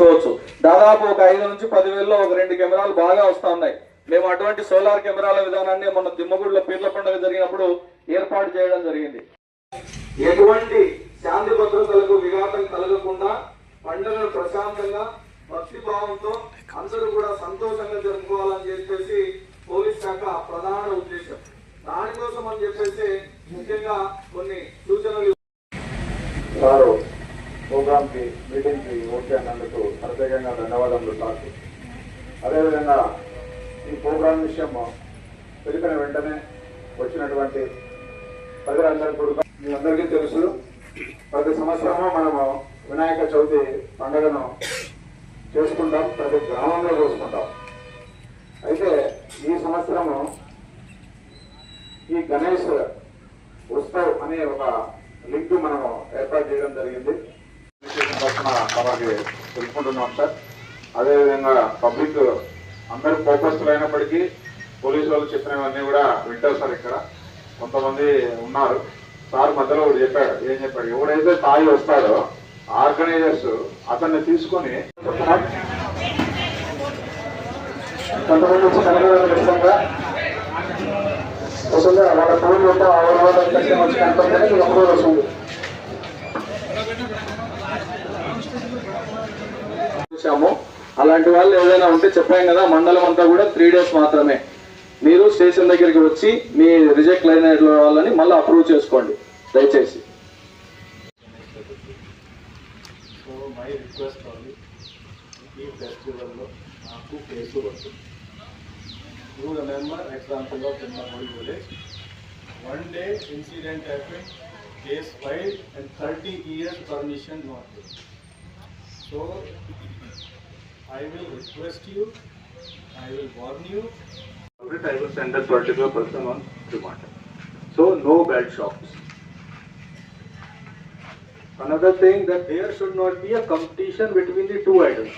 తీసుకోవచ్చు. దాదాపు ఒక 5 నుంచి 10,000లో ఒక 2 కెమెరాలు బాగా వస్తా ఉన్నాయి. మేము అటువంటి సోలార్ కెమెరాల విధానాన్ని మన దిమ్మగుడిలో పీర్ల పండుగ జరిగినప్పుడు ఏర్పాటు చేయడం జరిగింది. ఎటువంటి శాంతి భద్రతలకు విఘాతం కలగకుండా పండుగను ప్రశాంతంగా భక్తి భావంతో అందరూ కూడా సంతోషంగా జరుపుకోవాలని చెప్పేసి పోలీస్ శాఖ ప్రధాన ఉద్దేశం. దానికోసం అని చెప్పేసి ముఖ్యంగా కొన్ని సూచనలు సారు ప్రోగ్రామ్ కి మీటింగ్ కి ఓకే అన్నందుకు ప్రత్యేకంగా ధన్యవాదములు సార్. అదేవిధంగా ఈ ప్రోగ్రాం విషయం తెలిపిన వెంటనే వచ్చినటువంటి ప్రజలందరికీ కూడా మీ అందరికీ తెలుసు, ప్రతి సంవత్సరము మనము వినాయక చవితి పండుగను చేసుకుంటాం, ప్రతి గ్రామంలో చేసుకుంటాం. అయితే ఈ సంవత్సరము ఈ గణేష్ ఉత్సవ్ అనే ఒక లింక్ మనము ఏర్పాటు చేయడం జరిగింది. మనకి తెలుసుకుంటున్నాం సార్. అదేవిధంగా పబ్లిక్ అందరూ ఫోకస్లు అయినప్పటికీ పోలీసు వాళ్ళు చెప్పినవన్నీ కూడా వింటారు సార్. ఇక్కడ కొంతమంది ఉన్నారు సార్, మధ్యలో ఒకటి చెప్పాడు. ఏం చెప్పాడు, ఎవడైతే తాగి వస్తాడో ఆర్గనైజర్స్ అతన్ని తీసుకొని కొంతమంది వచ్చి కనుగొనగా వస్తుందా వాళ్ళ ఫోన్ యొక్క వచ్చి కనుక్కుంటే ఒక రోజు వస్తుంది. అలాంటి వాళ్ళు ఏదైనా ఉంటే చెప్పాం కదా, మండలం అంతా కూడా 3 days మాత్రమే. మీరు స్టేషన్ దగ్గరికి వచ్చి మీ రిజెక్ట్ అయిన వాళ్ళని మళ్ళీ అప్రూవ్ చేసుకోండి దయచేసి. సో మై రిక్వెస్ట్ ఓన్లీ, ఈ ఫెస్టివల్లో నాకు కేసు వస్తుంది. You remember example of Dimmagudi village, 1 day incident happened, case filed and 30 years permission not given. So I will request you, I will warn you, I will send that particular person on remand. So no bad shops. Another thing, that there should not be a competition between the two idols.